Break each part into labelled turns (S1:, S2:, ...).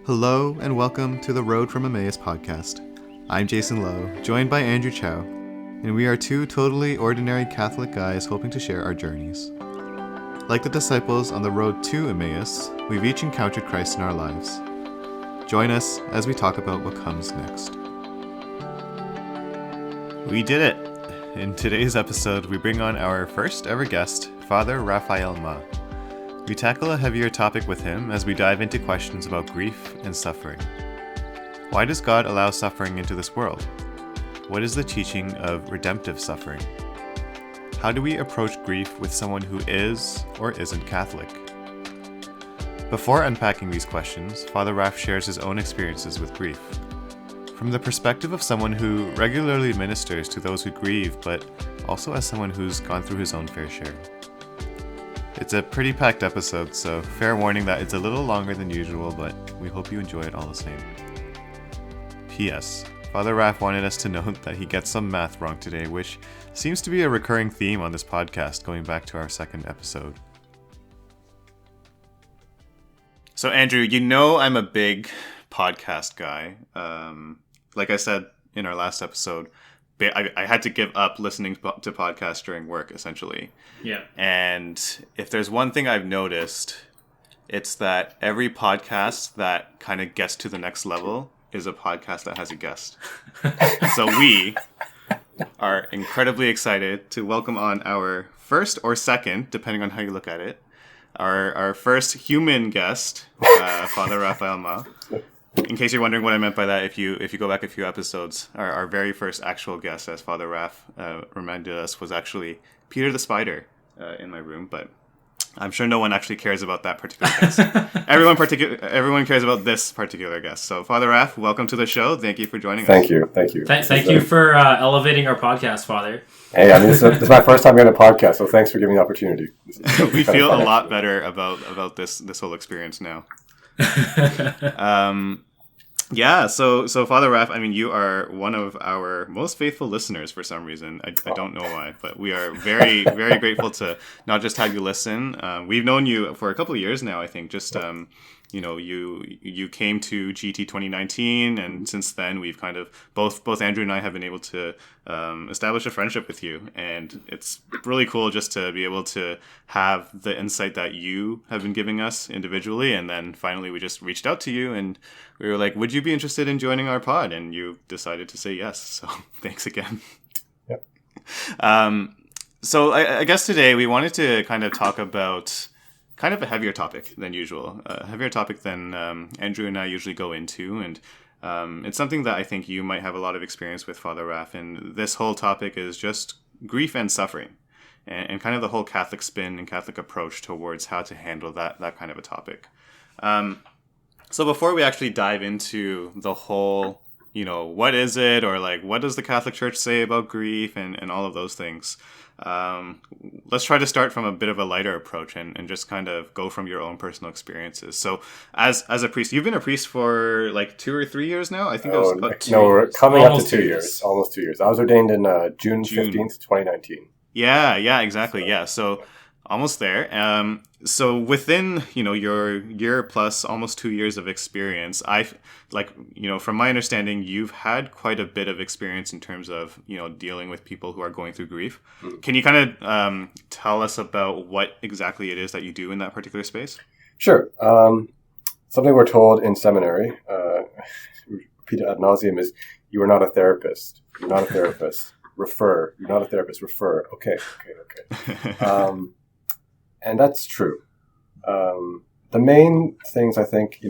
S1: Hello and welcome to the Road from Emmaus podcast. I'm Jason Lowe, joined by Andrew Chow, and we are two totally ordinary Catholic guys hoping to share our journeys. Like the disciples on the road to Emmaus, we've each encountered Christ in our lives. Join us as we talk about what comes next. We did it! In today's episode, we bring on our first ever guest, Father Raphael Ma. We tackle a heavier topic with him as we dive into questions about grief and suffering. Why does God allow suffering into this world? What is the teaching of redemptive suffering? How do we approach grief with someone who is or isn't Catholic? Before unpacking these questions, Father Raph shares his own experiences with grief. From the perspective of someone who regularly ministers to those who grieve, but also as someone who's gone through his own fair share. It's a pretty packed episode, so fair warning that it's a little longer than usual, but we hope you enjoy it all the same. P.S. Father Raph wanted us to note that he gets some math wrong today, which seems to be a recurring theme on this podcast going back to our second episode. So Andrew, you know I'm a big podcast guy. Like I said in our last episode, I had to give up listening to podcasts during work, essentially.
S2: Yeah.
S1: And if there's one thing I've noticed, it's that every podcast that kind of gets to the next level is a podcast that has a guest. So we are incredibly excited to welcome on our first or second, depending on how you look at it, our first human guest, Father Raphael Ma. In case you're wondering what I meant by that, if you go back a few episodes, our very first actual guest, as Father Raph reminded us, was actually Peter the Spider in my room. But I'm sure no one actually cares about that particular guest. Everyone cares about this particular guest. So, Father Raph, welcome to the show. Thank you for joining us.
S3: Thank you.
S2: Thank you for elevating our podcast, Father.
S3: Hey, I mean, this is my first time doing a podcast, so thanks for giving me the opportunity.
S1: We feel a lot better about this whole experience now. Yeah, so Father Raph, I mean, you are one of our most faithful listeners for some reason. I don't know why, but we are very, very grateful to not just have you listen. We've known you for a couple of years now, I think. Just, you came to GT 2019, and since then we've kind of, both Andrew and I have been able to establish a friendship with you. And it's really cool just to be able to have the insight that you have been giving us individually. And then finally we just reached out to you and we were like, would you be interested in joining our pod? And you decided to say yes. So thanks again.
S3: Yep.
S1: So I guess today we wanted to kind of talk about kind of a heavier topic than usual, a heavier topic than Andrew and I usually go into. And it's something that I think you might have a lot of experience with, Father Raph. And this whole topic is just grief and suffering and kind of the whole Catholic spin and Catholic approach towards how to handle that kind of a topic. So before we actually dive into the whole, what is it, or like, what does the Catholic Church say about grief and all of those things, let's try to start from a bit of a lighter approach and just kind of go from your own personal experiences. So as a priest, you've been a priest for like 2 or 3 years now? I think it was about 2 years.
S3: No, we're coming up to 2 years. Almost 2 years. I was ordained in June 15th, 2019.
S1: Yeah, exactly. Yeah, so almost there. So within, your year plus almost 2 years of experience, from my understanding, you've had quite a bit of experience in terms of, dealing with people who are going through grief. Mm-hmm. Can you kind of tell us about what exactly it is that you do in that particular space?
S3: Sure. Something we're told in seminary, repeated ad nauseum, is you are not a therapist. You're not a therapist. Refer. You're not a therapist. Refer. Okay. And that's true. The main things I think,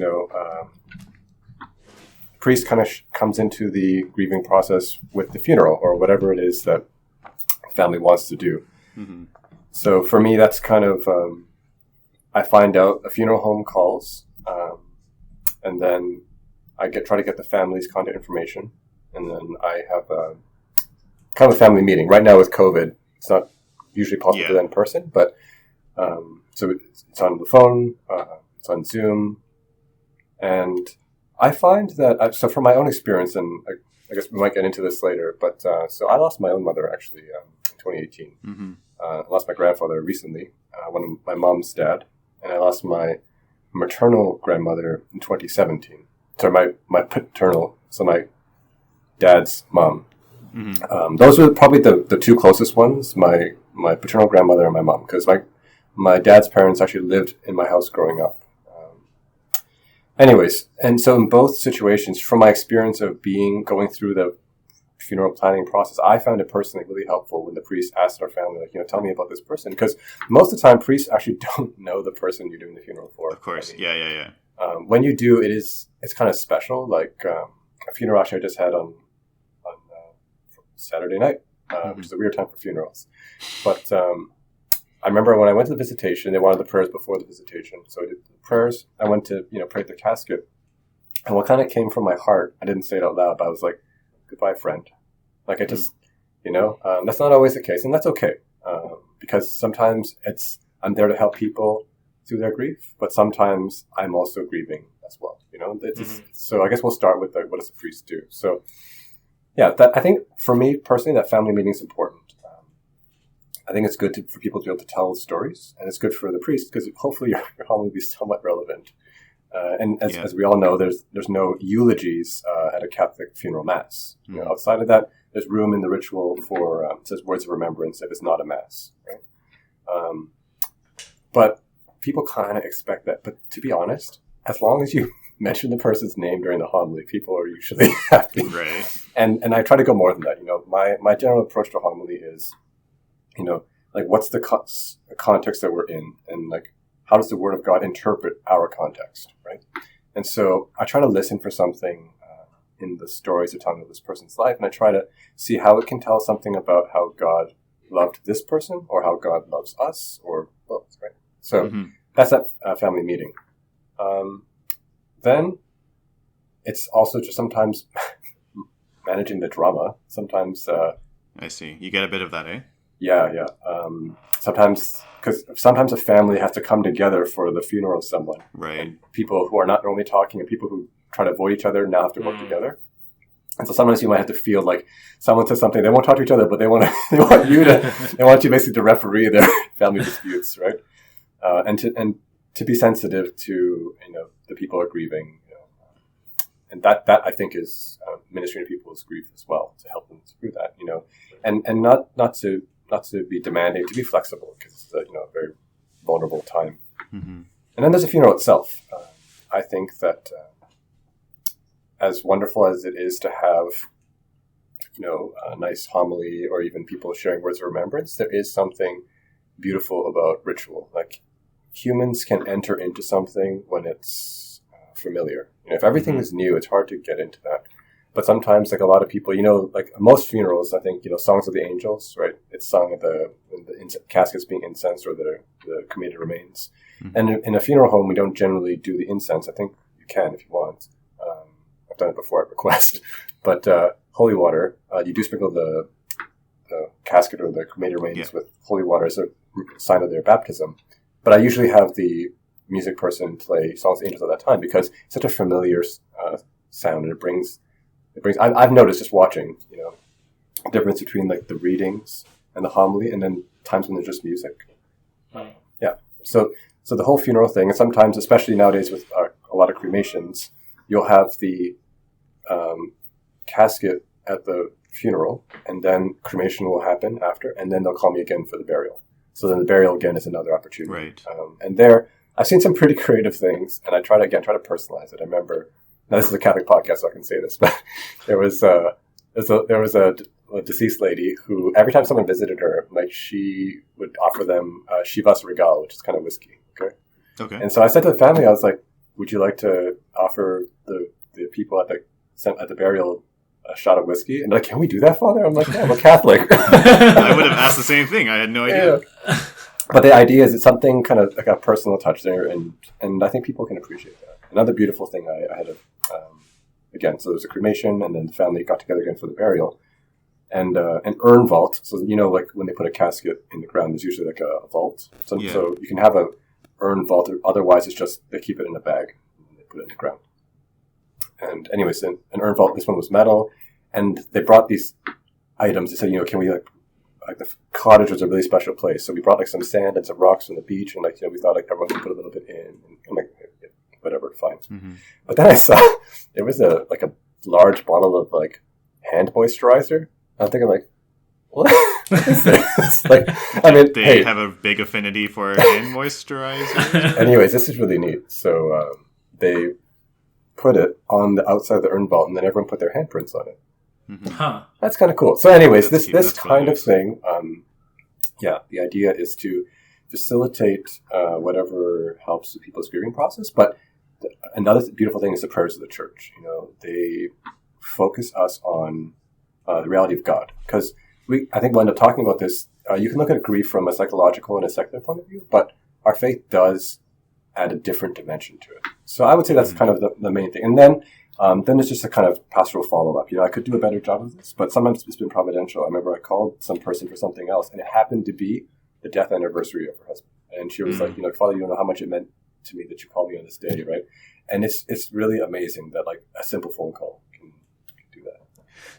S3: priest kind of comes into the grieving process with the funeral or whatever it is that family wants to do. Mm-hmm. So for me, that's kind of, I find out a funeral home calls, and then I try to get the family's contact information, and then I have kind of a family meeting. Right now with COVID, it's not usually possible to do that in person, but so it's on the phone, it's on Zoom, and I find that, so from my own experience, and I guess we might get into this later, but so I lost my own mother actually in 2018. Mm-hmm. I lost my grandfather recently, one of my mom's dad, and I lost my maternal grandmother in 2017. Sorry, my paternal, so my dad's mom. Those were probably the two closest ones, my paternal grandmother and my mom, because my dad's parents actually lived in my house growing up. Anyways, and so in both situations, from my experience of going through the funeral planning process, I found it personally really helpful when the priest asked our family, like, tell me about this person, because most of the time priests actually don't know the person you're doing the funeral for.
S1: Of course, I mean, yeah.
S3: When you do, it's kind of special. Like a funeral actually I just had on Saturday night, which is a weird time for funerals. But I remember when I went to the visitation, they wanted the prayers before the visitation. So I did the prayers. I went to, pray at the casket. And what kind of came from my heart, I didn't say it out loud, but I was like, goodbye, friend. Like I just, that's not always the case. And that's okay. Because sometimes I'm there to help people through their grief, but sometimes I'm also grieving as well. So I guess we'll start with what does a priest do? So yeah, I think for me personally, that family meeting is important. I think it's good for people to be able to tell stories, and it's good for the priest because hopefully your homily will be somewhat relevant. And as we all know, there's no eulogies at a Catholic funeral mass. Outside of that, there's room in the ritual for it says words of remembrance if it's not a mass, right? But people kind of expect that. But to be honest, as long as you mention the person's name during the homily, people are usually happy.
S1: Right.
S3: And I try to go more than that. My general approach to homily is, like what's the context that we're in, and like how does the Word of God interpret our context, right? And so I try to listen for something in the stories they're telling of this person's life, and I try to see how it can tell something about how God loved this person, or how God loves us, or both, right? So that's that family meeting. Then it's also just sometimes managing the drama. Sometimes
S1: I see. You get a bit of that, eh?
S3: Yeah. Sometimes, because sometimes a family has to come together for the funeral of someone.
S1: Right.
S3: And people who are not normally talking and people who try to avoid each other now have to work together. And so sometimes you might have to feel like someone says something, they won't talk to each other, but they want you basically to referee their family disputes, right? And to be sensitive to, the people are grieving, and that I think is ministering to people's grief as well, to help them through that, and not to be demanding, to be flexible, because it's a very vulnerable time. And then there's a funeral itself. I think that as wonderful as it is to have, a nice homily or even people sharing words of remembrance, there is something beautiful about ritual. Like humans can enter into something when it's familiar. If everything is new, it's hard to get into that. But sometimes, like a lot of people, like most funerals, I think, songs of the angels, right? It's sung at when the casket's being incensed or the cremated remains. And in a funeral home, we don't generally do the incense. I think you can if you want. I've done it before at request. But holy water, you do sprinkle the casket or the cremated remains with holy water as a sign of their baptism. But I usually have the music person play songs of the angels at that time because it's such a familiar sound, and it brings. I've noticed just watching, the difference between like the readings and the homily, and then times when there's just music. Yeah. So the whole funeral thing, and sometimes, especially nowadays with a lot of cremations, you'll have the casket at the funeral, and then cremation will happen after, and then they'll call me again for the burial. So then the burial again is another opportunity.
S1: Right.
S3: And there, I've seen some pretty creative things, and I try to personalize it. I remember. Now, this is a Catholic podcast, so I can say this, but there was a deceased lady who, every time someone visited her, like she would offer them Chivas Regal, which is kind of whiskey. Okay. And so I said to the family, I was like, "Would you like to offer the people at the burial a shot of whiskey?" And they're like, "Can we do that, Father?" I'm like, "Yeah, I'm a Catholic."
S1: I would have asked the same thing. I had no idea.
S3: Yeah. But the idea is it's something kind of like a personal touch there, and I think people can appreciate that. Another beautiful thing I had again, so there was a cremation, and then the family got together again for the burial, and an urn vault. So like when they put a casket in the ground, there's usually like a vault. So you can have a urn vault. Otherwise, it's just they keep it in a bag and they put it in the ground. And anyways, an urn vault. This one was metal, and they brought these items. They said, can we like the cottage was a really special place, so we brought like some sand and some rocks from the beach, and we thought like everyone could put a little bit in, and like fine.
S1: Mm-hmm.
S3: But then I saw it was a large bottle of like hand moisturizer. I'm thinking like, what is this? Like, I mean,
S1: they have a big affinity for hand moisturizer.
S3: Anyways, this is really neat. So they put it on the outside of the urn vault, and then everyone put their handprints on it.
S1: Mm-hmm.
S2: Huh.
S3: That's kind of cool. So anyways,
S1: That's
S3: this kind of
S1: nice.
S3: thing, the idea is to facilitate whatever helps with people's grieving process. But another beautiful thing is the prayers of the church. You know, they focus us on the reality of God. Because I think we'll end up talking about this. You can look at grief from a psychological and a secular point of view, but our faith does add a different dimension to it. So I would say that's kind of the main thing. And then there's just a kind of pastoral follow-up. You know, I could do a better job of this, but sometimes it's been providential. I remember I called some person for something else, and it happened to be the death anniversary of her husband. And she was like, you know, Father, you don't know how much it meant to me that you called me on this day, right? And it's really amazing that like a simple phone call can do that.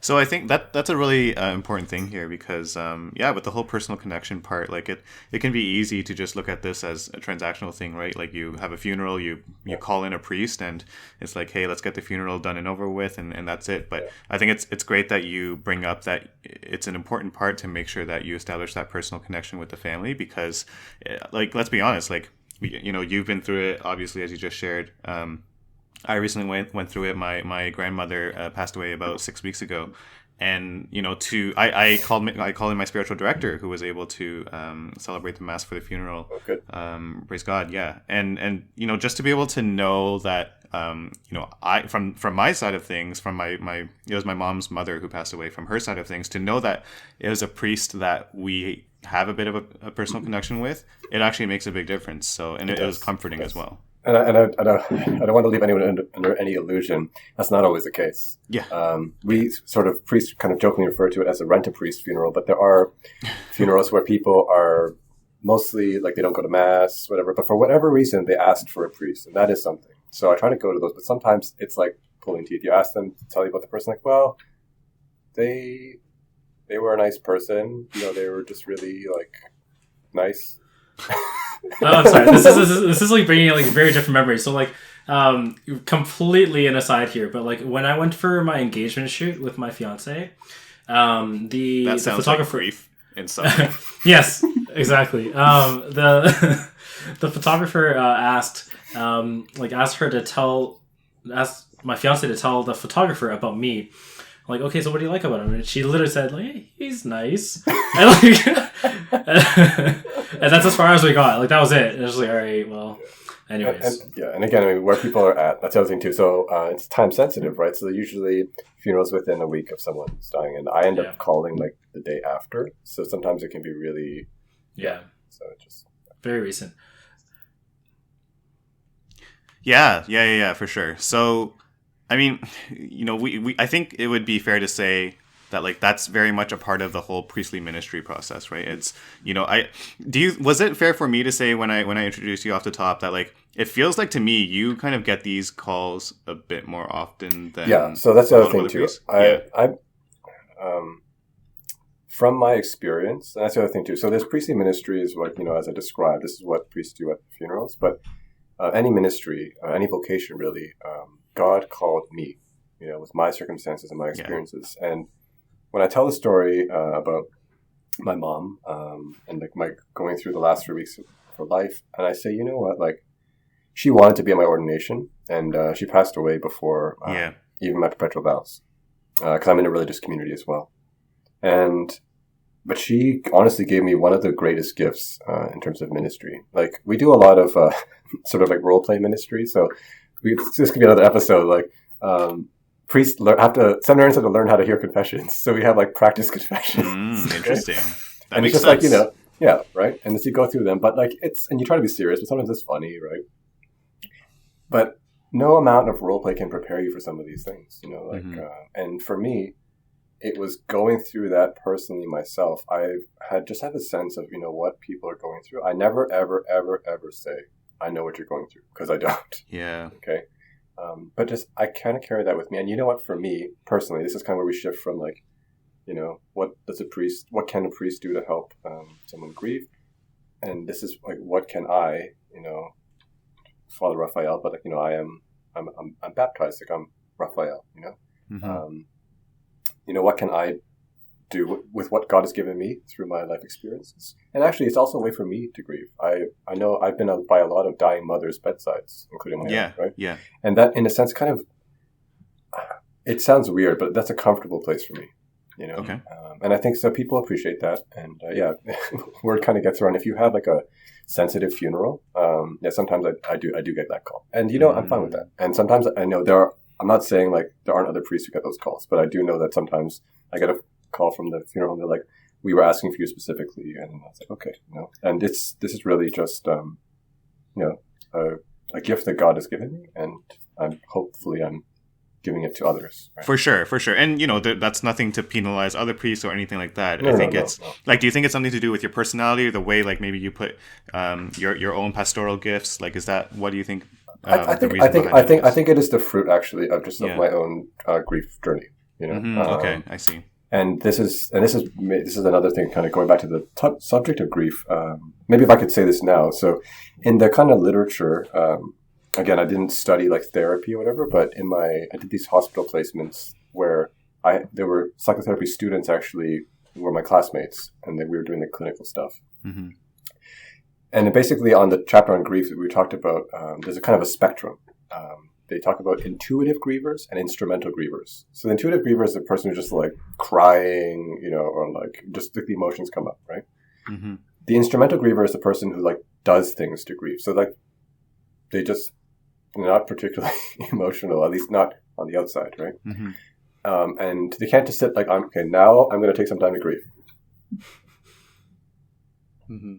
S1: So I think that's a really important thing here because, with the whole personal connection part, like it can be easy to just look at this as a transactional thing, right? Like you have a funeral, you call in a priest, and it's like, hey, let's get the funeral done and over with, and that's it. But I think it's great that you bring up that it's an important part to make sure that you establish that personal connection with the family because, like, let's be honest, like, you know, you've been through it, obviously, as you just shared. I recently went through it. My grandmother passed away about 6 weeks ago, and you know, I called in my spiritual director who was able to celebrate the mass for the funeral.
S3: Oh, good.
S1: Praise God, yeah, and you know, just to be able to know that you know, I from my side of things, from my it was my mom's mother who passed away. From her side of things, to know that it was a priest that we have a bit of a personal connection with, it actually makes a big difference. So, and it was comforting as well.
S3: And I don't want to leave anyone under any illusion. That's not always the case.
S1: Yeah.
S3: We sort of, priests kind of jokingly refer to it as a rent-a-priest funeral, but there are funerals where people are mostly, like, they don't go to mass, whatever, but for whatever reason, they asked for a priest, and that is something. So I try to go to those, but sometimes it's like pulling teeth. You ask them to tell you about the person, like, well, they were a nice person. You know, they were just really, like, nice.
S2: Oh, I'm sorry. This is like bringing like very different memories. So like, completely an aside here, but like when I went for my engagement shoot with my fiance, the photographer,
S1: like grief in some.
S2: Yes, exactly. The photographer asked her to ask my fiance to tell the photographer about me. Like, okay, so what do you like about him? And she literally said, like, hey, he's nice. And, like, and that's as far as we got. Like, that was it. And it was like, all right, well, anyways.
S3: And again, I mean, where people are at, that's the other thing, too. So it's time sensitive, right? So usually funerals within a week of someone's dying. And I end up calling, like, the day after. So sometimes it can be really...
S2: Yeah.
S3: So it just...
S2: Very recent.
S1: Yeah, for sure. So... I mean, you know, I think it would be fair to say that like that's very much a part of the whole priestly ministry process, right? It's, you know, was it fair for me to say when I introduced you off the top that like it feels like to me you kind of get these calls a bit more often than
S3: so that's the other thing too.
S1: I
S3: from my experience, and that's the other thing too. So there's priestly ministries, like, you know, as I described, this is what priests do at funerals, but any ministry, any vocation really. God called me, you know, with my circumstances and my experiences. Yeah. And when I tell the story about my mom and like my going through the last 3 weeks of her life, and I say, you know what, like she wanted to be at my ordination, and she passed away before even my perpetual vows, because I'm in a religious community as well. But she honestly gave me one of the greatest gifts in terms of ministry. Like we do a lot of sort of like role play ministry, so. This could be another episode. Like, priests seminarians have to learn how to hear confessions. So we have like practice confessions.
S1: Interesting. That
S3: and
S1: makes
S3: it's just
S1: sense.
S3: like, you know, yeah, right. And as you go through them, but like and you try to be serious, but sometimes it's funny, right? But no amount of role play can prepare you for some of these things, you know. Like, and for me, it was going through that personally myself. I had a sense of, you know, what people are going through. I never, ever, ever, ever say, I know what you're going through, because I don't.
S1: Yeah.
S3: Okay. But just, I kind of carry that with me. And you know what, for me, personally, this is kind of where we shift from like, you know, what can a priest do to help someone grieve? And this is like, what can I, you know, Father Raphael, but like, you know, I am I'm baptized, like I'm Raphael,
S1: Mm-hmm.
S3: What can I do with what God has given me through my life experiences? And actually, it's also a way for me to grieve. I know I've been by a lot of dying mothers' bedsides, including my own, right?
S1: Yeah.
S3: And that, in a sense, kind of, it sounds weird, but that's a comfortable place for me,
S1: Okay.
S3: And I think so people appreciate that. And word kind of gets around. If you have like a sensitive funeral, sometimes I do get that call. And, I'm fine with that. And sometimes I know I'm not saying like there aren't other priests who get those calls, but I do know that sometimes I get a call from the funeral and they're like, we were asking for you specifically. And I was like, okay, and this is really just, a gift that God has given me. And hopefully I'm giving it to others. Right?
S1: For sure. And, that's nothing to penalize other priests or anything like that.
S3: No,
S1: I think
S3: no.
S1: like, do you think it's something to do with your personality or the way, like, maybe you put your own pastoral gifts? Like, is that, what do you think?
S3: I think it is the fruit actually of just of my own grief journey.
S1: Okay, I see.
S3: And this is another thing, kind of going back to the subject of grief. Maybe if I could say this now. So, in the kind of literature, again, I didn't study like therapy or whatever, but I did these hospital placements where there were psychotherapy students actually who were my classmates, and we were doing the clinical stuff.
S1: Mm-hmm.
S3: And basically, on the chapter on grief that we talked about, there's a kind of a spectrum. They talk about intuitive grievers and instrumental grievers. So the intuitive griever is the person who's just like crying, or like just the emotions come up, right?
S1: Mm-hmm.
S3: The instrumental griever is the person who like does things to grieve. So like they're not particularly emotional, at least not on the outside, right?
S1: Mm-hmm.
S3: And they can't just sit like, now I'm going to take some time to grieve.
S1: Mm-hmm.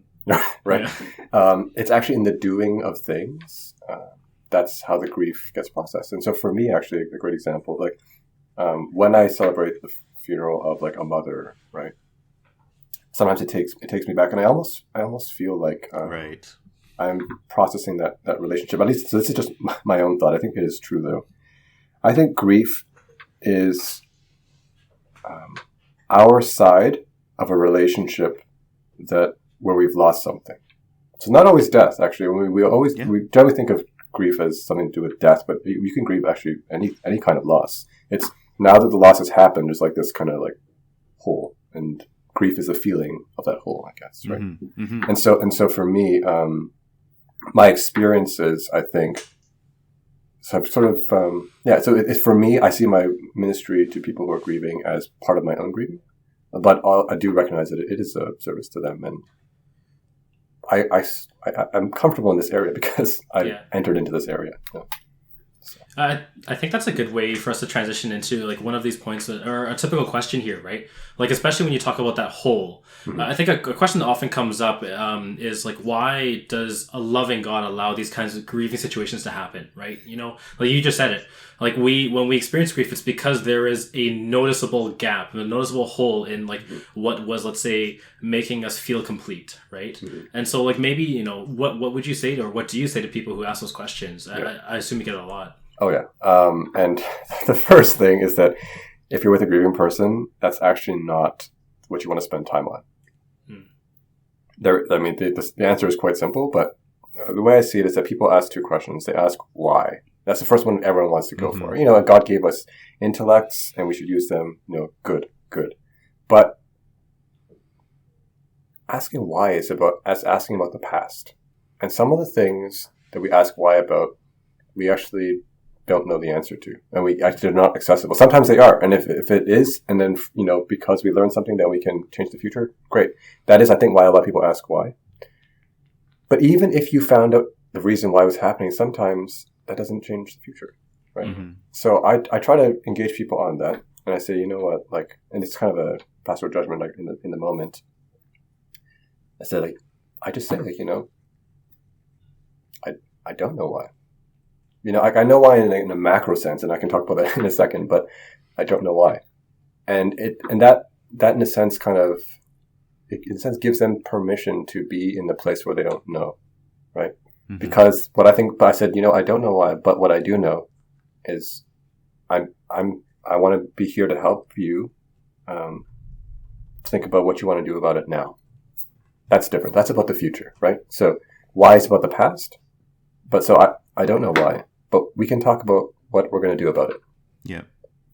S3: Right?
S1: Yeah.
S3: It's actually in the doing of things. That's how the grief gets processed. And so for me, actually, a great example, like when I celebrate the funeral of like a mother, right? Sometimes it takes me back, and I almost feel like
S1: right.
S3: I'm processing that relationship. At least, so this is just my own thought. I think it is true, though. I think grief is our side of a relationship where we've lost something. So not always death, actually. We generally think of grief as something to do with death, but you can grieve actually any kind of loss. It's now that the loss has happened, there's like this kind of like hole, and grief is a feeling of that hole, I guess, right?
S1: Mm-hmm. Mm-hmm.
S3: And so for me, my experiences, I think, so I've sort of so it's for me. I see my ministry to people who are grieving as part of my own grieving, but I do recognize that it is a service to them, and I'm comfortable in this area because I've entered into this area. So.
S2: I think that's a good way for us to transition into like one of these points or a typical question here, right? Like, especially when you talk about that whole, mm-hmm. I think a question that often comes up is like, why does a loving God allow these kinds of grieving situations to happen, right? Like you just said it, like when we experience grief, it's because there is a noticeable gap, a noticeable hole in like what was, let's say, making us feel complete, right? Mm-hmm. And so like maybe, what would you say or what do you say to people who ask those questions? Yeah. I assume you get it a lot.
S3: Oh, yeah. And the first thing is that if you're with a grieving person, that's actually not what you want to spend time on. The answer is quite simple, but the way I see it is that people ask two questions. They ask why. That's the first one everyone wants to go mm-hmm. for. And God gave us intellects and we should use them, good. But asking why is asking about the past. And some of the things that we ask why about, we actually don't know the answer to, and we actually are not accessible. Sometimes they are, and if it is, and then because we learn something that we can change the future, great. That is, I think, why a lot of people ask why. But even if you found out the reason why it was happening, sometimes that doesn't change the future, right? Mm-hmm. So I try to engage people on that, and I say, you know what, like, and it's kind of a pastoral judgment, like in the moment. I said, like, I just say, like, I don't know why. I know why in a macro sense, and I can talk about that in a second, but I don't know why. And that in a sense gives them permission to be in the place where they don't know, right? Mm-hmm. Because but I said, I don't know why, but what I do know is I want to be here to help you think about what you want to do about it now. That's different. That's about the future, right? So why is about the past, but so I don't know why. but we can talk about what we're going to do about it.
S1: Yeah.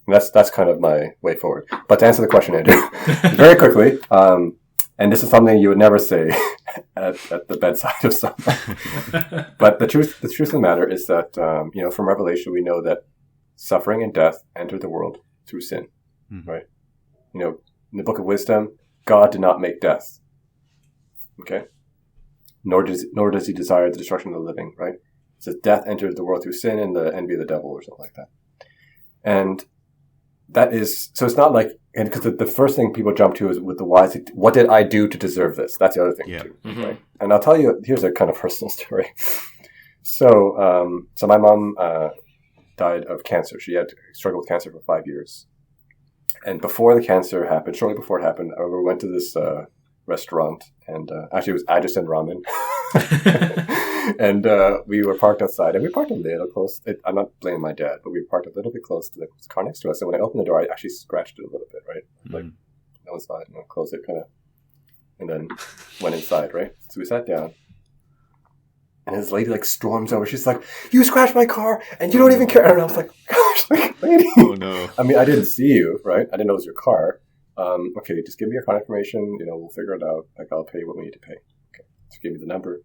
S3: And that's kind of my way forward. But to answer the question, Andrew, very quickly, and this is something you would never say at the bedside of someone. But the truth of the matter is that, from Revelation, we know that suffering and death entered the world through sin, right? In the Book of Wisdom, God did not make death, okay? Nor does he desire the destruction of the living, right? It says death entered the world through sin and the envy of the devil or something like that. And that is, so it's not like, and because the first thing people jump to is with the wise, what did I do to deserve this? That's the other thing too, right? And I'll tell you, here's a kind of personal story. So my mom died of cancer. She had struggled with cancer for 5 years. And before the cancer happened, shortly before it happened, I went to this restaurant, and actually it was Ajisen Ramen. And we were parked outside, and we parked a little close. I'm not blaming my dad, but we parked a little bit close to the car next to us. And when I opened the door, I actually scratched it a little bit, right? Like, no one saw it, and I closed it kind of, and then went inside, right? So we sat down, and this lady storms over. She's like, "You scratched my car, and you don't even care." And I was like, "Gosh, lady."
S1: Oh no.
S3: I mean, I didn't see you, right? I didn't know it was your car. Okay, just give me your car information. We'll figure it out. I'll pay what we need to pay. Okay, just give me the number.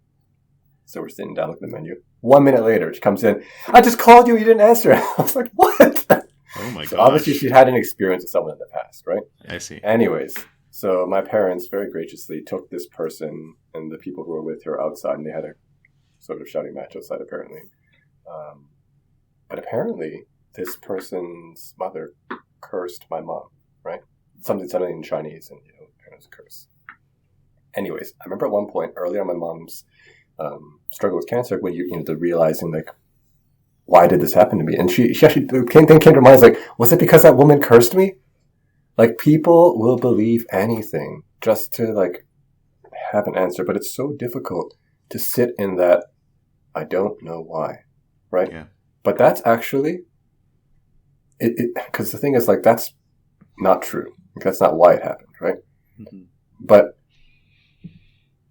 S3: So we're sitting down looking at the menu. 1 minute later, she comes in. "I just called you. You didn't answer." I was like, "What?"
S1: Oh my
S3: So
S1: gosh.
S3: obviously, she had an experience with someone in the past, right?
S1: I see.
S3: Anyways, so my parents very graciously took this person and the people who were with her outside, and they had a sort of shouting match outside, apparently. But apparently, this person's mother cursed my mom, right? Something in Chinese, and parents curse. Anyways, I remember at one point early on my mom's struggle with cancer, when the realizing why did this happen to me? And she actually came to her mind, was it because that woman cursed me? People will believe anything just to have an answer, but it's so difficult to sit in that I don't know why, right?
S1: Yeah.
S3: But that's actually it, because the thing is that's not true. That's not why it happened, right?
S1: Mm-hmm.
S3: But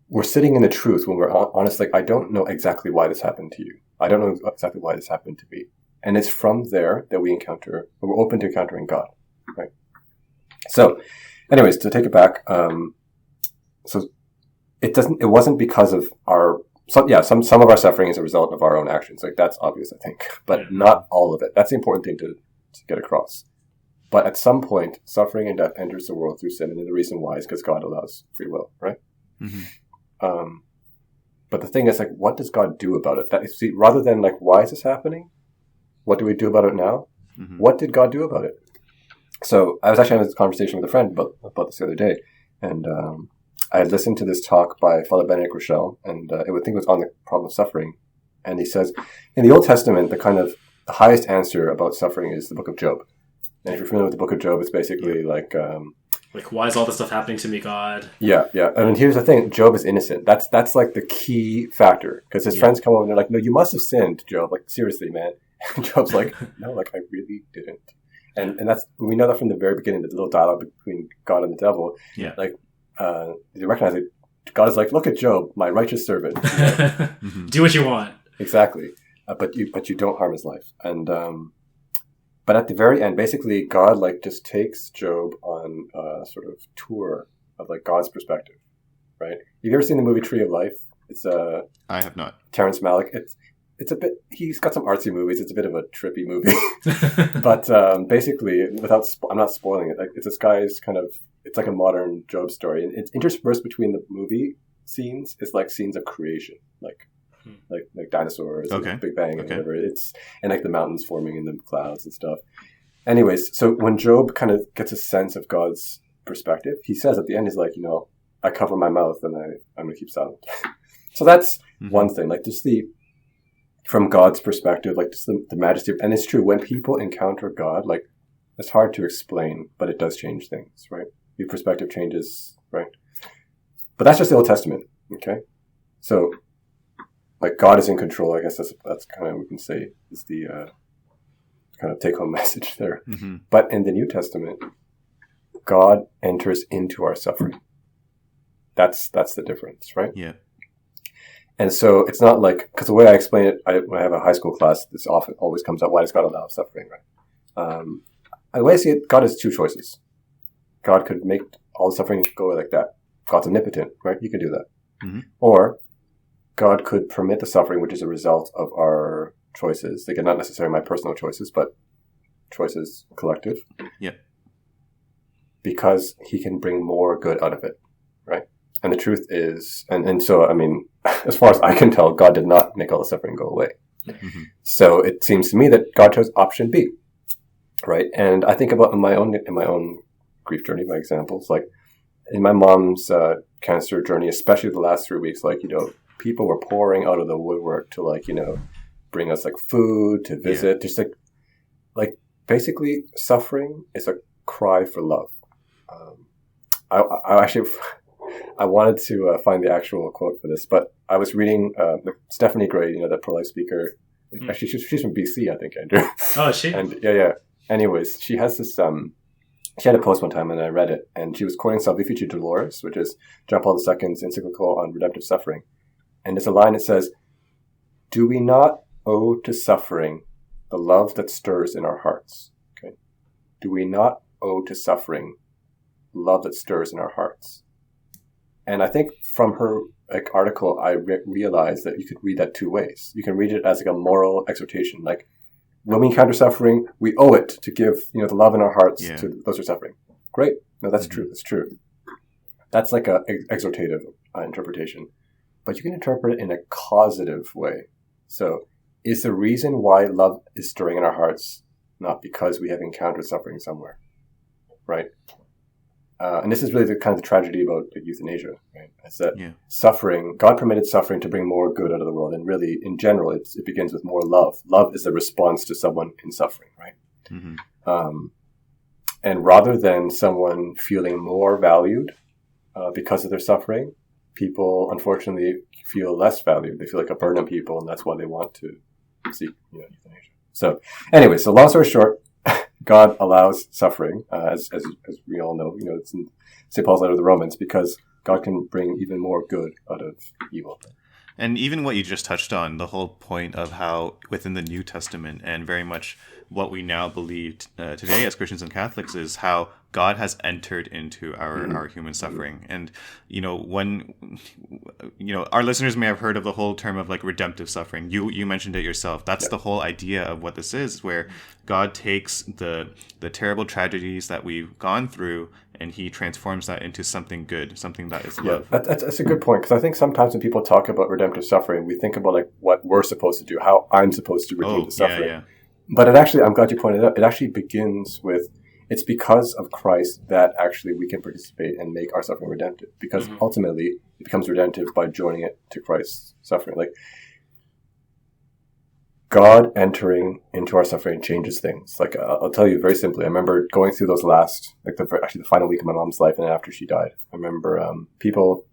S3: we're sitting in the truth when we're honest. I don't know exactly why this happened to you. I don't know exactly why this happened to me. And it's from there that we're open to encountering God, right? So, anyways, to take it back, so it wasn't because of some of our suffering is a result of our own actions. That's obvious, I think, but not all of it. That's the important thing to get across. But at some point, suffering and death enters the world through sin, and the reason why is because God allows free will, right?
S1: Mm-hmm.
S3: But the thing is, what does God do about it? Rather than why is this happening? What do we do about it now? Mm-hmm. What did God do about it? So I was actually having this conversation with a friend about this the other day, and I had listened to this talk by Father Benedict Rochelle, and I think it was on the problem of suffering. And he says, in the Old Testament, the highest answer about suffering is the Book of Job. And if you're familiar with the Book of Job, it's basically
S2: why is all this stuff happening to me, God?
S3: Yeah. I mean, here's the thing: Job is innocent. That's the key factor, because his friends come over and they're like, "No, you must have sinned, Job. Seriously, man." And Job's like, "No, I really didn't." And that's, we know that from the very beginning, the little dialogue between God and the devil.
S1: Yeah.
S3: They recognize it. God is like, "Look at Job, my righteous servant.
S2: Mm-hmm. Do what you want."
S3: Exactly. But you don't harm his life. And but at the very end, basically, God just takes Job on a sort of tour of God's perspective, right? Have you ever seen the movie Tree of Life? It's
S1: I have not.
S3: Terrence Malick. It's a bit. He's got some artsy movies. It's a bit of a trippy movie, but basically, I'm not spoiling it. It's this guy's it's like a modern Job story, and it's interspersed between the movie scenes. It's scenes of creation, like dinosaurs,
S1: okay.
S3: and Big Bang, and whatever. And the mountains forming in the clouds and stuff. Anyways, so when Job kind of gets a sense of God's perspective, he says at the end, he's like, I cover my mouth and I'm going to keep silent. So that's one thing, just from God's perspective, just the majesty. And it's true, when people encounter God, it's hard to explain, but it does change things, right? Your perspective changes, right? But that's just the Old Testament, okay? So, God is in control. I guess that's kind of, we can say, is the kind of take-home message there. Mm-hmm. But in the New Testament, God enters into our suffering. That's the difference, right?
S1: Yeah.
S3: And so it's not like, because the way I explain it, when I have a high school class, this often always comes up, why does God allow suffering, right? The way I see it, God has two choices. God could make all the suffering go away like that. God's omnipotent, right? He can do that.
S1: Mm-hmm.
S3: Or God could permit the suffering, which is a result of our choices. Again, not necessarily my personal choices, but choices collective.
S1: Yeah.
S3: Because he can bring more good out of it, right? And the truth is, and so, I mean, as far as I can tell, God did not make all the suffering go away.
S1: Mm-hmm.
S3: So it seems to me that God chose option B, right? And I think about in my own grief journey, my examples, like in my mom's cancer journey, especially the last 3 weeks, like, people were pouring out of the woodwork to, like, bring us like food, to visit, just like basically suffering is a cry for love. I actually, I wanted to find the actual quote for this, but I was reading Stephanie Gray, that pro-life speaker. Actually, she's from BC, I think, Andrew.
S2: Oh, is she?
S3: And yeah. Anyways, she has this. She had a post one time, and I read it, and she was quoting Salvifici Dolores, which is John Paul II's encyclical on redemptive suffering. And there's a line that says, "Do we not owe to suffering the love that stirs in our hearts?" Okay, do we not owe to suffering love that stirs in our hearts? And I think from her article, I realized that you could read that two ways. You can read it as like a moral exhortation, like when we encounter suffering, we owe it to give the love in our hearts to those who are suffering. Great, no, that's true. That's true. That's like a exhortative interpretation, but you can interpret it in a causative way. So, is the reason why love is stirring in our hearts not because we have encountered suffering somewhere, right? And this is really the kind of the tragedy about euthanasia, right? It's that suffering, God permitted suffering to bring more good out of the world. And really, in general, it begins with more love. Love is the response to someone in suffering, right? Mm-hmm. And rather than someone feeling more valued because of their suffering, people, unfortunately, feel less valued. They feel like a burden on people, and that's why they want to seek euthanasia. So anyway, so long story short, God allows suffering, as we all know. It's in St. Paul's letter to the Romans, because God can bring even more good out of evil.
S1: And even what you just touched on, the whole point of how within the New Testament and very much what we now believe today as Christians and Catholics is how God has entered into our human suffering. And, when, our listeners may have heard of the whole term of like redemptive suffering. You mentioned it yourself. That's the whole idea of what this is, where God takes the terrible tragedies that we've gone through and he transforms that into something good, something that is love.
S3: That's a good point, because I think sometimes when people talk about redemptive suffering, we think about like what we're supposed to do, how I'm supposed to redeem the suffering. Yeah. But it actually, I'm glad you pointed out, it actually begins with, it's because of Christ that actually we can participate and make our suffering redemptive. Because ultimately, it becomes redemptive by joining it to Christ's suffering. Like, God entering into our suffering changes things. Like, I'll tell you very simply, I remember going through those last, the final week of my mom's life and after she died. I remember people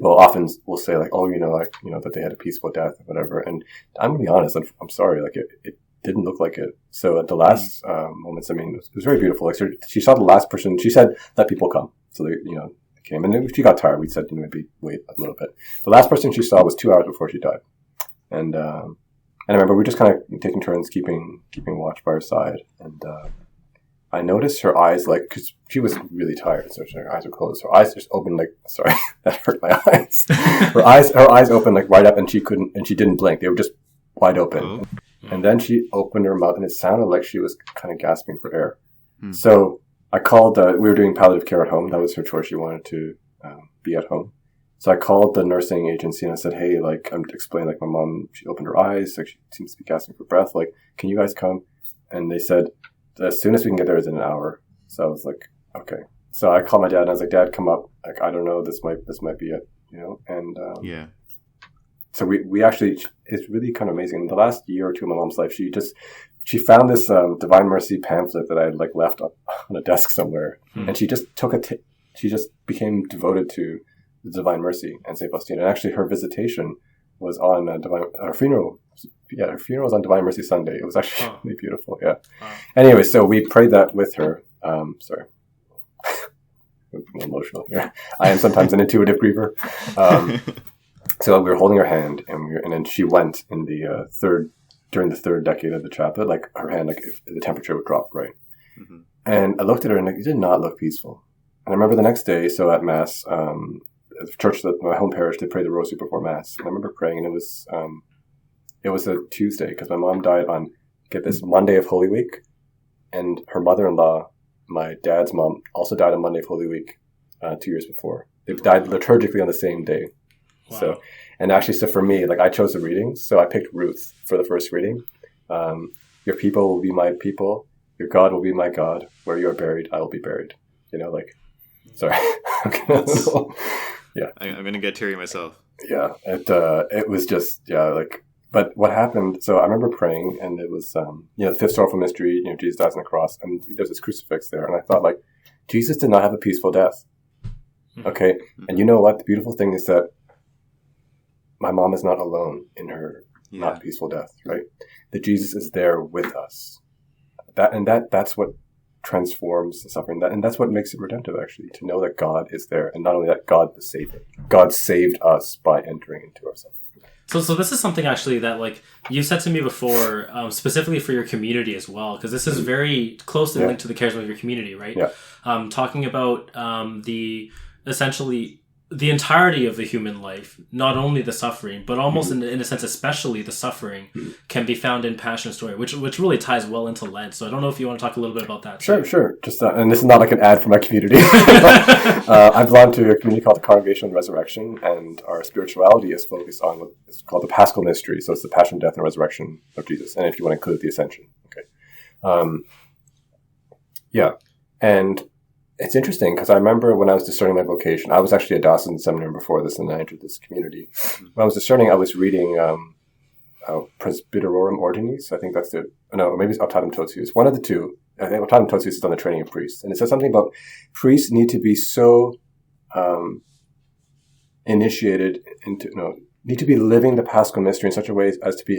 S3: often will say like, that they had a peaceful death or whatever. And I'm going to be honest, I'm sorry, like it didn't look like it. So at the last moments, it was very beautiful. Like, she saw the last person. She said, "Let people come." So they came, and if she got tired, we said, maybe wait a little bit. The last person she saw was 2 hours before she died, and I remember we just kind of taking turns keeping watch by her side, and I noticed her eyes, like, because she was really tired, so her eyes were closed. Her eyes just opened, like, sorry, that hurt my eyes. Her eyes opened like right up, and she didn't blink. They were just wide open. Oh. And then she opened her mouth, and it sounded like she was kind of gasping for air. So I called, we were doing palliative care at home. That was her choice. She wanted to be at home. So I called the nursing agency, and I said, hey, like, I'm explaining, like, my mom, she opened her eyes, like, she seems to be gasping for breath. Like, can you guys come? And they said, as soon as we can get there is in an hour. So I was like, okay. So I called my dad, and I was like, Dad, come up. Like, I don't know, this might be it, And so we actually, it's really kind of amazing. In the last year or two of my mom's life, she found this Divine Mercy pamphlet that I had like left on a desk somewhere, and she just took she just became devoted to the Divine Mercy and St. Faustina. And actually, her visitation was on her funeral. Yeah, her funeral was on Divine Mercy Sunday. It was actually really beautiful. Yeah. Wow. Anyway, so we prayed that with her. Sorry, I'm emotional here. I am sometimes an intuitive griever. So we were holding her hand, and then she went in the during the third decade of the chaplet, like her hand, like if the temperature would drop, right? Mm-hmm. And I looked at her, and it did not look peaceful. And I remember the next day, so at Mass, at the church, my home parish, they pray the Rosary before Mass. And I remember praying, and it was a Tuesday, because my mom died on, get this, Monday of Holy Week, and her mother-in-law, my dad's mom, also died on Monday of Holy Week 2 years before. They died liturgically on the same day. Wow. So, and actually, so for me, like I chose the readings, so I picked Ruth for the first reading. Your people will be my people, your God will be my God. Where you are buried, I will be buried. You know, like, sorry. Yeah.
S1: I'm going to get teary myself.
S3: Yeah. It was just, yeah, like, but what happened, so I remember praying, and it was, the fifth sorrowful mystery, Jesus dies on the cross, and there's this crucifix there, and I thought, like, Jesus did not have a peaceful death. Okay? And you know what? The beautiful thing is that my mom is not alone in her not peaceful death, right? That Jesus is there with us. That's what transforms the suffering, and that's what makes it redemptive, actually, to know that God is there, and not only that, God is saving. God saved us by entering into our suffering.
S2: So this is something actually that, like, you said to me before, specifically for your community as well, because this is very closely linked to the charism of your community, right?
S3: Yeah.
S2: Talking about essentially the entirety of the human life, not only the suffering, but almost in a sense, especially the suffering, can be found in Passion Story, which really ties well into Lent. So I don't know if you want to talk a little bit about that.
S3: Sure. Just and this is not like an ad for my community. I belong to a community called the Congregation of Resurrection, and our spirituality is focused on what is called the Paschal Mystery. So it's the Passion, Death, and Resurrection of Jesus, and if you want to include the Ascension, okay. And it's interesting because I remember when I was discerning my vocation, I was actually a diocesan seminary before this, and I entered this community. When I was discerning, I was reading Presbyterorum Ordinis. I think that's maybe it's Autatum Totius. One of the two. I think Autatum Totius is on the training of priests, and it says something about priests need to be so initiated into, need to be living the Paschal Mystery in such a way as to be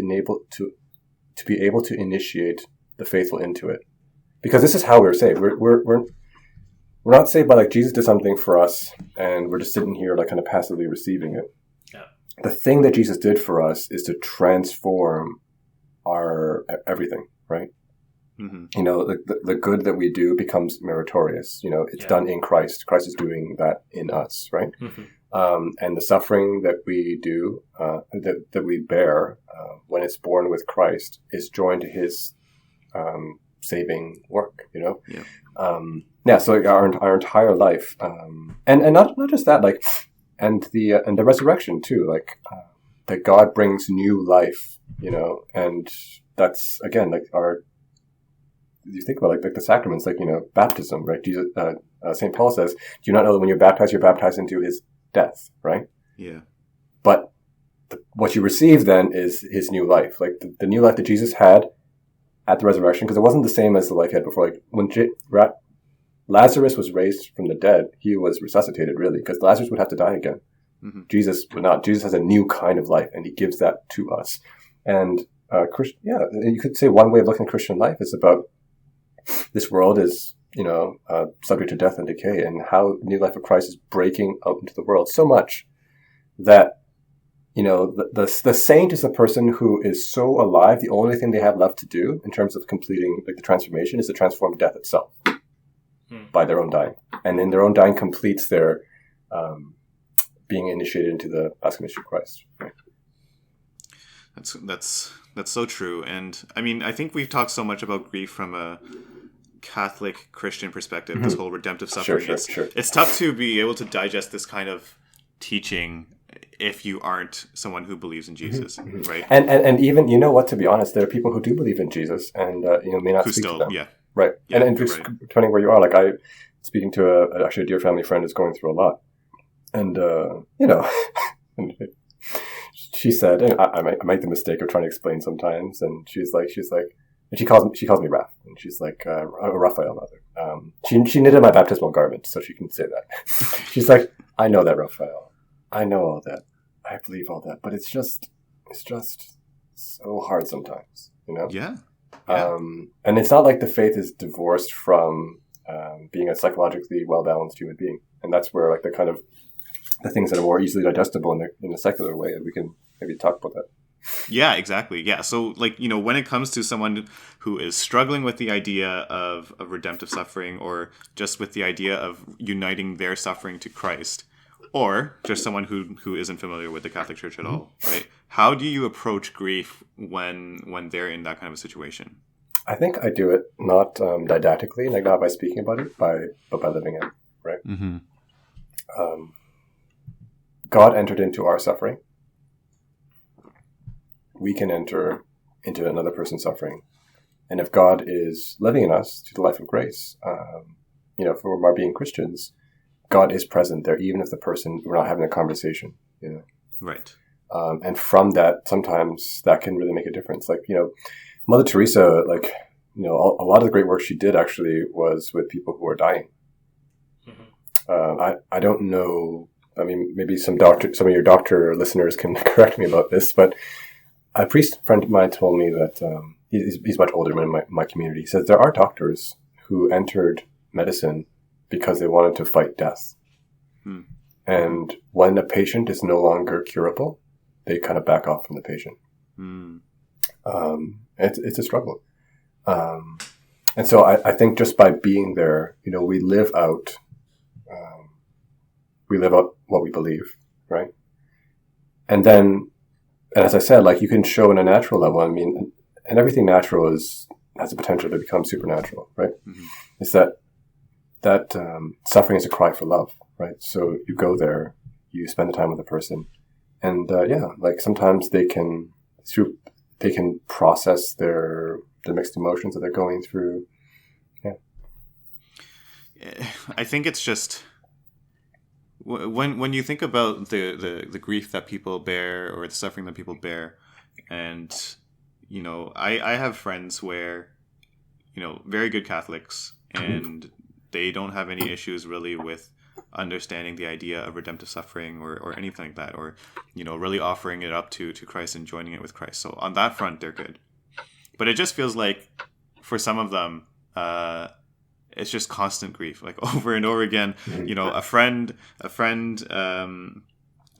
S3: able to initiate the faithful into it, because this is how we're saved. We're not saved by, like, Jesus did something for us and we're just sitting here, like, kind of passively receiving it. Yeah. The thing that Jesus did for us is to transform our everything, right? Mm-hmm. The good that we do becomes meritorious. It's done in Christ. Christ is doing that in us, right? Mm-hmm. And the suffering that we do, that we bear when it's born with Christ is joined to his saving work, so our entire life, and not just that, like, and the resurrection too, like, that God brings new life, and that's, again, like, you think about, like the sacraments, like, baptism, right? Jesus, St. Paul says, do you not know that when you're baptized into his death, right? Yeah. But what you receive then is his new life, like the new life that Jesus had at the resurrection, because it wasn't the same as the life he had before. Like, when Lazarus was raised from the dead, he was resuscitated, really, because Lazarus would have to die again. Mm-hmm. Jesus would not. Jesus has a new kind of life, and he gives that to us. And you could say one way of looking at Christian life is about this world is, subject to death and decay, and how the new life of Christ is breaking out into the world so much that, the saint is the person who is so alive, the only thing they have left to do in terms of completing, like, the transformation is to transform death itself by their own dying. And then their own dying completes their being initiated into the Paschal Mystery of Christ. Right?
S1: That's so true. And I mean, I think we've talked so much about grief from a Catholic Christian perspective, this whole redemptive suffering.
S3: Sure.
S1: It's tough to be able to digest this kind of teaching if you aren't someone who believes in Jesus, right?
S3: And even, to be honest, there are people who do believe in Jesus and may not speak to them.
S1: Yeah.
S3: Right. Yeah, and just depending where you are, like, I speaking to actually a dear family friend who's going through a lot, and she said, and I make the mistake of trying to explain sometimes, and she's like, and she calls me Raph, and she's like, Raphael rather. She knitted my baptismal garment, so she can say that. She's like, I know that, Raphael. I know all that. I believe all that, but it's just so hard sometimes,
S1: Yeah.
S3: And it's not like the faith is divorced from being a psychologically well-balanced human being. And that's where, like, the kind of the things that are more easily digestible in a secular way. And we can maybe talk about that.
S1: Yeah, exactly. Yeah. So, like, when it comes to someone who is struggling with the idea of redemptive suffering, or just with the idea of uniting their suffering to Christ, or just someone who isn't familiar with the Catholic Church at all, right? How do you approach grief when they're in that kind of a situation?
S3: I think I do it not didactically, like not by speaking about it, but by living it, right?
S1: Mm-hmm.
S3: God entered into our suffering. We can enter into another person's suffering. And if God is living in us to the life of grace, for our being Christians, God is present there, even if we're not having a conversation,
S1: Right.
S3: And from that, sometimes that can really make a difference. Like, Mother Teresa, like, a lot of the great work she did actually was with people who are dying. Mm-hmm. I don't know. I mean, maybe some of your doctor listeners can correct me about this, but a priest friend of mine told me that he's much older in my community. He says there are doctors who entered medicine because they wanted to fight death. Hmm. And when a patient is no longer curable, they kind of back off from the patient. Hmm. It's a struggle. And so I think just by being there, we live out what we believe, right? And then, and as I said, like, you can show in a natural level. I mean, and everything natural has the potential to become supernatural, right? Mm-hmm. It's that suffering is a cry for love, right? So you go there, you spend the time with the person, and like sometimes they can process the mixed emotions that they're going through. Yeah,
S1: I think it's just when you think about the grief that people bear, or the suffering that people bear, and I have friends where very good Catholics, and they don't have any issues really with understanding the idea of redemptive suffering or anything like that, or really offering it up to Christ and joining it with Christ. So on that front, they're good. But it just feels like for some of them, it's just constant grief, like over and over again. A friend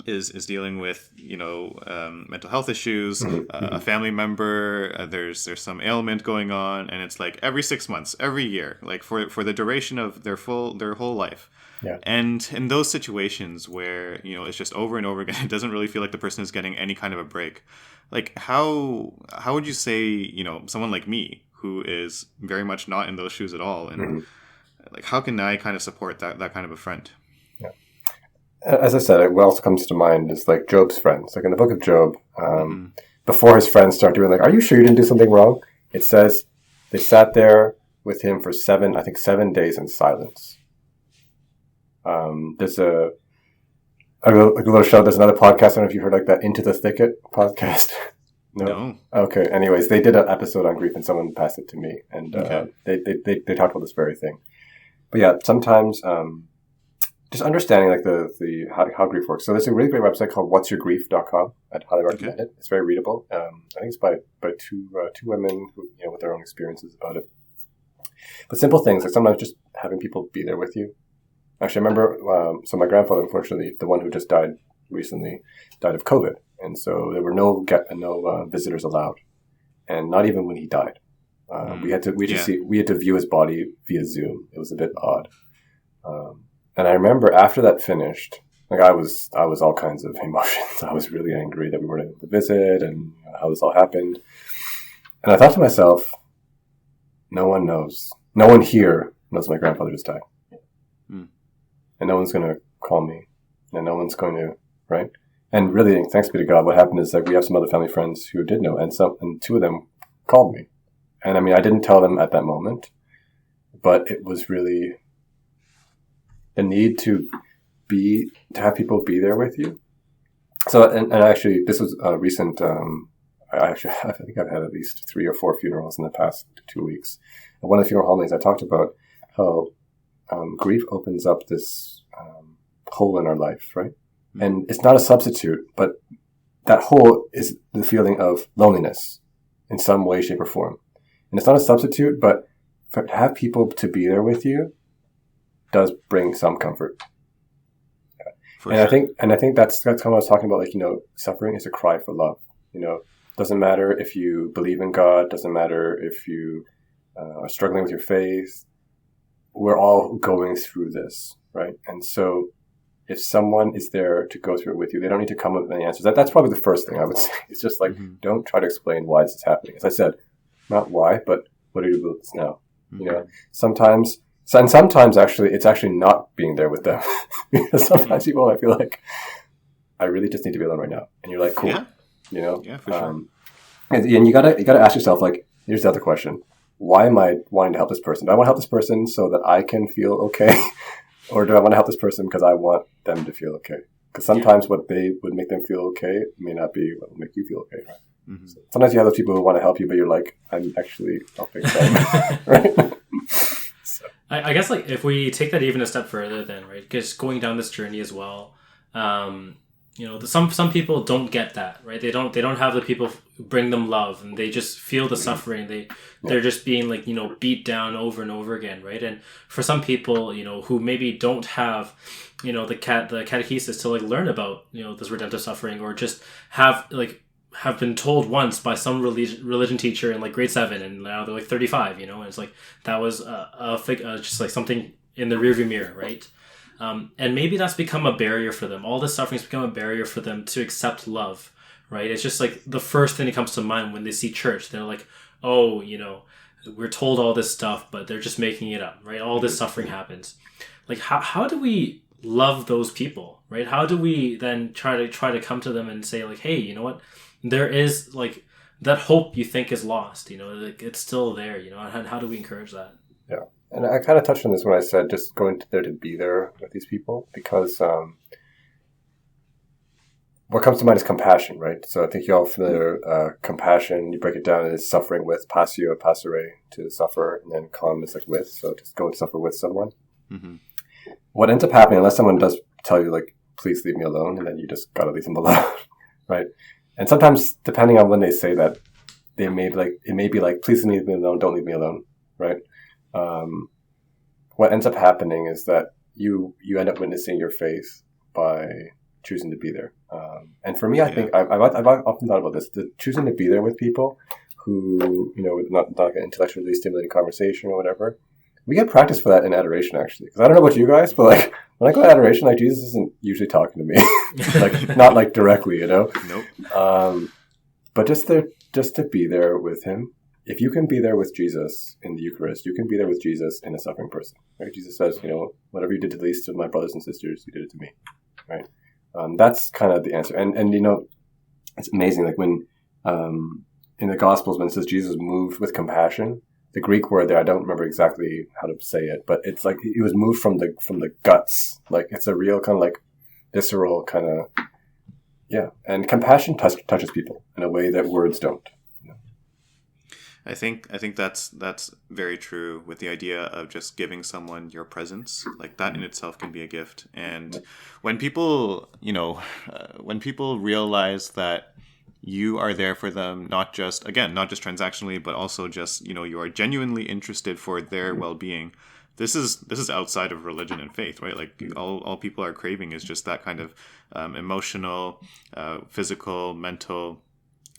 S1: is dealing with mental health issues. A family member, there's some ailment going on, and it's like every 6 months, every year, like for the duration of their whole life. Yeah. And in those situations where it's just over and over again, it doesn't really feel like the person is getting any kind of a break. Like how would you say someone like me, who is very much not in those shoes at all, and like how can I kind of support that kind of a friend? Yeah.
S3: As I said, what also comes to mind is like Job's friends. Like in the book of Job, before his friends start doing like, "Are you sure you didn't do something wrong?" It says they sat there with him for 7 days in silence. There's a little show. There's another podcast. I don't know if you heard like that Into the Thicket podcast. No. Okay. Anyways, they did an episode on grief, and someone passed it to me, and they talked about this very thing. But yeah, sometimes just understanding like the how grief works. So there's a really great website called whatsyourgrief.com. I'd highly recommend it. It's very readable. I think it's by two women who with their own experiences about it. But simple things like sometimes just having people be there with you. Actually, I remember. So my grandfather, unfortunately, the one who just died recently, died of COVID, and so there were no visitors allowed, and not even when he died. We had to view his body via Zoom. It was a bit odd. And I remember after that finished, like I was all kinds of emotions. I was really angry that we weren't able to visit and how this all happened. And I thought to myself, no one knows. No one here knows my grandfather just died. And no one's going to call me. And no one's going to, right? And really, thanks be to God, what happened is like we have some other family friends who did know. And two of them called me. And I mean, I didn't tell them at that moment, but it was really a need to have people be there with you. So, and actually, this was a recent, I think I've had at least 3 or 4 funerals in the past 2 weeks. And one of the funeral homilies, I talked about how grief opens up this hole in our life, right? Mm-hmm. And it's not a substitute, but that hole is the feeling of loneliness in some way, shape, or form. And it's not a substitute, but to have people to be there with you does bring some comfort. I think that's kind of what I was talking about. Like, suffering is a cry for love. Doesn't matter if you believe in God. Doesn't matter if you are struggling with your faith. We're all going through this, right? And so, if someone is there to go through it with you, they don't need to come up with any answers. That's probably the first thing I would say. It's just like, don't try to explain why this is happening. As I said, not why, but what do you do with this now? Sometimes actually, it's actually not being there with them. Because sometimes people might feel like, I really just need to be alone right now. And you're like, cool.
S1: Yeah, for sure.
S3: And you gotta ask yourself, like, here's the other question. Why am I wanting to help this person? Do I want to help this person so that I can feel okay? Or do I want to help this person because I want them to feel okay? Because sometimes what they would make them feel okay may not be what will make you feel okay, right? So sometimes you have those people who want to help you, but you're like, I'm actually helping them, right? So.
S2: I guess, like, if we take that even a step further then, right? Because going down this journey as well, some people don't get that, right? They don't have the people bring them love, and they just feel the suffering. They're just being, like, beat down over and over again, right? And for some people, who maybe don't have, the catechesis to, like, learn about, this redemptive suffering, or just have been told once by some religion teacher in, like, grade 7, and now they're, like, 35, and it's like that was just like something in the rearview mirror, right? And maybe that's become a barrier for them. All this suffering's become a barrier for them to accept love, right? It's just like the first thing that comes to mind when they see church. They're like, oh, we're told all this stuff, but they're just making it up, right? All this suffering happens. Like, how do we love those people, right? How do we then try to come to them and say, like, hey, you know what? There is, like, that hope you think is lost, like, it's still there, how do we encourage that?
S3: Yeah. And I kind of touched on this when I said just going there to be there with these people, because what comes to mind is compassion, right? So I think you're all familiar. Compassion, you break it down as suffering with, passio, passere, to suffer, and then calm is like with. So just go and suffer with someone. What ends up happening, unless someone does tell you, like, please leave me alone, and then you just got to leave them alone, right? And sometimes, depending on when they say that, it may be like, please leave me alone, don't leave me alone, right? What ends up happening is that you end up witnessing your faith by choosing to be there. And for me, I think I've often thought about this: choosing to be there with people who, not like an intellectually stimulating conversation or whatever. We get practice for that in adoration, actually. Because I don't know about you guys, but, like, when I go to adoration, like, Jesus isn't usually talking to me, like, not like directly, Nope. But just to be there with him. If you can be there with Jesus in the Eucharist, you can be there with Jesus in a suffering person. Right? Jesus says, whatever you did to the least of my brothers and sisters, you did it to me. Right? That's kind of the answer. And it's amazing. Like, when in the Gospels, when it says Jesus moved with compassion, the Greek word there, I don't remember exactly how to say it, but it's like he was moved from the guts. Like, it's a real kind of, like, visceral kind of, And compassion touches people in a way that words don't.
S1: I think that's very true with the idea of just giving someone your presence. Like, that in itself can be a gift. And when people, when people realize that you are there for them, not just transactionally, but also just, you are genuinely interested for their well-being. This is outside of religion and faith, right? Like, all people are craving is just that kind of emotional, physical, mental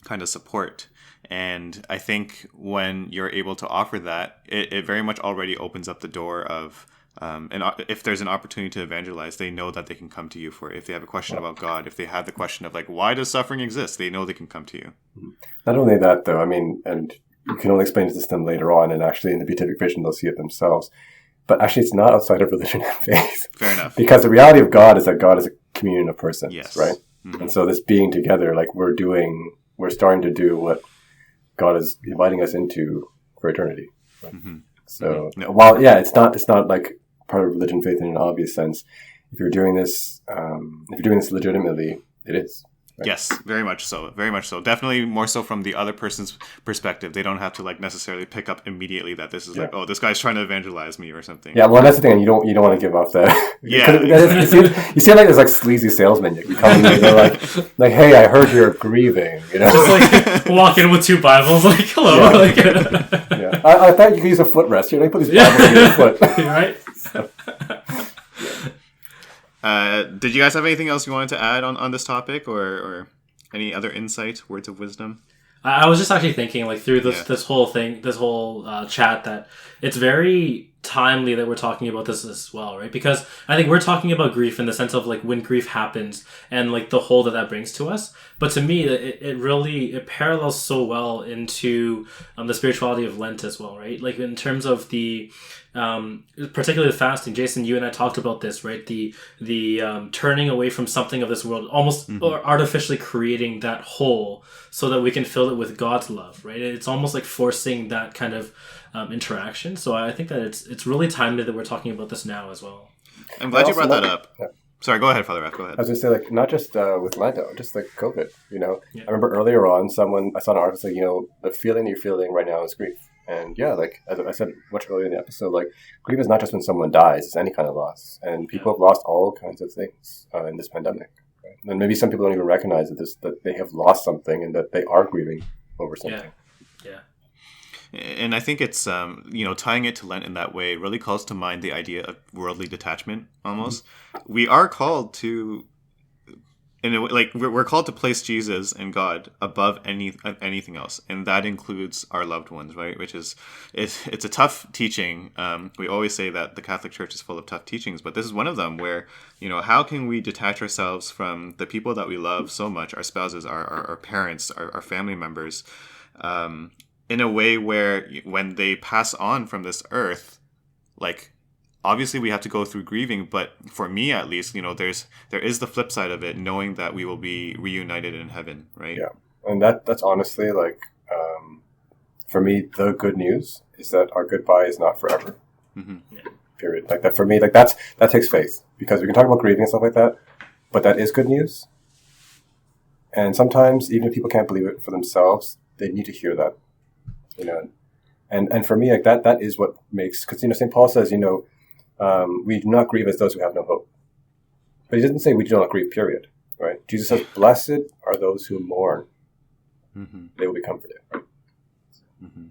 S1: kind of support. And I think when you're able to offer that, it very much already opens up the door of, and if there's an opportunity to evangelize, they know that they can come to you for it. If they have a question about God, if they have the question of, like, why does suffering exist, they know they can come to you.
S3: Not only that, though, I mean, and you can only explain it to them later on, and actually in the beatific vision, they'll see it themselves. But actually, it's not outside of religion and faith.
S1: Fair enough.
S3: Because the reality of God is that God is a communion of persons,
S1: yes.
S3: Right? And so this being together, like, we're starting to do what God is inviting us into for eternity. Right? So while it's not like part of religion, faith in an obvious sense. If you're doing this legitimately, it is. Right?
S1: Yes, very much so. Very much so. Definitely more so from the other person's perspective. They don't have to, like, necessarily pick up immediately that this is like, oh, this guy's trying to evangelize me or something.
S3: Yeah, well, that's the thing. You don't want to give off that.
S1: Yeah.
S3: You seem like this, like, sleazy salesman. You come in, you're like, hey, I heard you're grieving.
S2: Just, like, walk in with 2 Bibles, like, hello.
S3: Yeah.
S2: Like,
S3: I thought you could use a footrest. You're like, put these Bibles in your foot.
S2: Right.
S1: Did you guys have anything else you wanted to add on this topic, or any other insight, words of wisdom?
S2: I was just actually thinking, like, through this whole thing, this whole chat, that it's very timely that we're talking about this as well, right? Because I think we're talking about grief in the sense of, like, when grief happens and, like, the hole that brings to us. But to me, it really parallels so well into the spirituality of Lent as well, right? Like, in terms of the particularly the fasting. Jason, you and I talked about this, right? The turning away from something of this world, almost or artificially creating that hole so that we can fill it with God's love, right? It's almost like forcing that kind of interaction. So I think that it's really timely that we're talking about this now as well.
S1: I'm glad you brought that up. Yeah. Sorry, go ahead, Father Raph, go ahead.
S3: I was going to say, like, not just with Lando, just like COVID, you know? Yeah. I remember earlier on, I saw an article saying, you know, the feeling you're feeling right now is grief. And yeah, like, as I said much earlier in the episode, like, grief is not just when someone dies, it's any kind of loss. And people have lost all kinds of things in this pandemic. Right? And maybe some people don't even recognize that they have lost something and that they are grieving over something.
S2: Yeah.
S1: And I think it's, tying it to Lent in that way really calls to mind the idea of worldly detachment, almost. Mm-hmm. We are called to, we're called to place Jesus and God above anything else. And that includes our loved ones, right? Which is, it's a tough teaching. We always say that the Catholic Church is full of tough teachings, but this is one of them where, how can we detach ourselves from the people that we love so much, our spouses, our parents, our family members, in a way where when they pass on from this earth, like, obviously we have to go through grieving, but for me at least, there is the flip side of it, knowing that we will be reunited in heaven, right?
S3: Yeah, and that's honestly, like, for me, the good news is that our goodbye is not forever. Mm-hmm. Yeah. Period. Like, that for me, like, that takes faith, because we can talk about grieving and stuff like that, but that is good news. And sometimes, even if people can't believe it for themselves, they need to hear that. And for me, like, that is what makes, because St. Paul says, we do not grieve as those who have no hope, but he doesn't say we do not grieve, period, right? Jesus says, blessed are those who mourn, they will be comforted.
S1: Mm-hmm.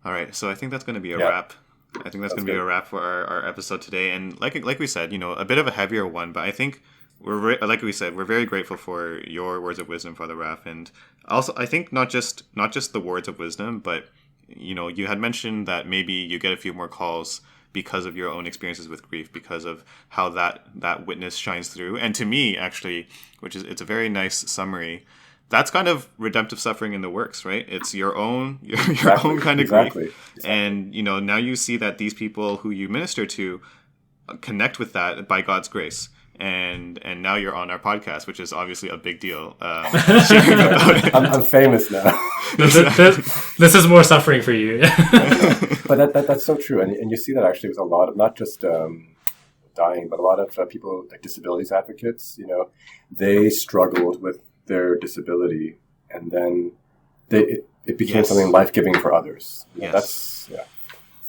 S1: All right, so I think that's going to be a wrap. I think that's going to be a wrap for our episode today, and like we said, a bit of a heavier one, but I think we're very grateful for your words of wisdom, Father Raph, and also I think not just the words of wisdom, but you had mentioned that maybe you get a few more calls because of your own experiences with grief, because of how that witness shines through. And to me, actually, it's a very nice summary. That's kind of redemptive suffering in the works, right? It's your own own kind of grief. And now you see that these people who you minister to connect with that by God's grace. And now you're on our podcast, which is obviously a big deal. Sharing about it.
S3: I'm famous now.
S2: This is more suffering for you.
S3: But that's so true, and you see that actually with a lot of, not just dying, but a lot of people, like disabilities advocates. They struggled with their disability, and then it became something life-giving for others. That's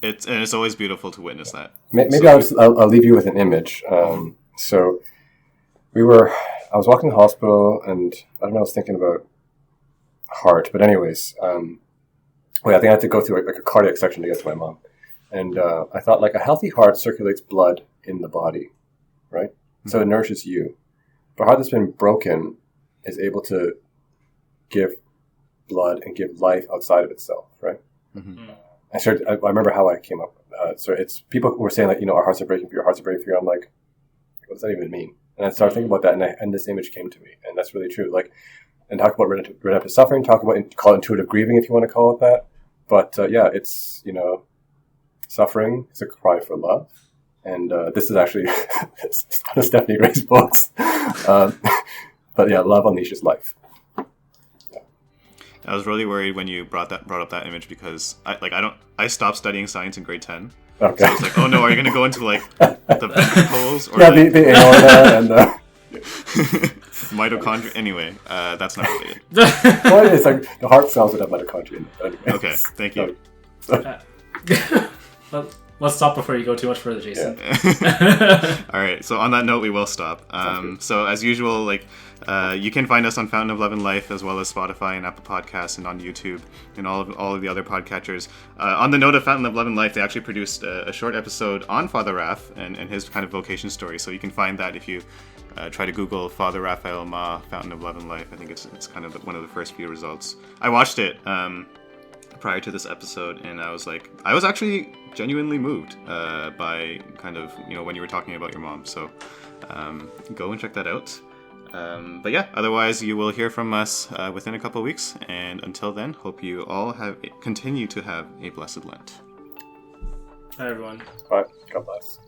S1: It's always beautiful to witness that.
S3: Maybe I'll leave you with an image. So I was walking to the hospital, and I don't know, I was thinking about heart, but anyways, I think I had to go through like a cardiac section to get to my mom. And I thought, like, a healthy heart circulates blood in the body, right? Mm-hmm. So it nourishes you. But a heart that's been broken is able to give blood and give life outside of itself, right? Mm-hmm. I remember how I came up. So it's people who were saying, like, our hearts are breaking for you, our hearts are breaking for you. I'm like, what does that even mean? And I started thinking about that, and this image came to me, and that's really true. Like, and talk about redemptive suffering, call it intuitive grieving if you want to call it that. But it's suffering is a cry for love, and this is actually it's one of Stephanie Gray's books. But yeah, love unleashes life. Yeah.
S1: I was really worried when you brought up that image, because I stopped studying science in grade 10. Okay. So it's like, oh no, are you going to go into like the ventricles or
S3: the aorta and the
S1: mitochondria? Anyway, that's not related.
S3: Well, it's like the heart cells that have mitochondria. Anyway.
S1: Okay, thank you.
S2: Well, let's stop before you go too much further, Jason.
S1: All right. So on that note, we will stop. So as usual, you can find us on Fountain of Love and Life, as well as Spotify and Apple Podcasts, and on YouTube and all of the other podcatchers. On the note of Fountain of Love and Life, they actually produced a short episode on Father Raph and his kind of vocation story. So you can find that if you try to Google Father Raphael Ma Fountain of Love and Life. I think it's kind of one of the first few results. I watched it prior to this episode, and I was actually genuinely moved by kind of, when you were talking about your mom. So go and check that out. But yeah, otherwise you will hear from us within a couple of weeks, and until then, hope you all continue to have a blessed Lent.
S2: Hi everyone.
S3: All right, God bless.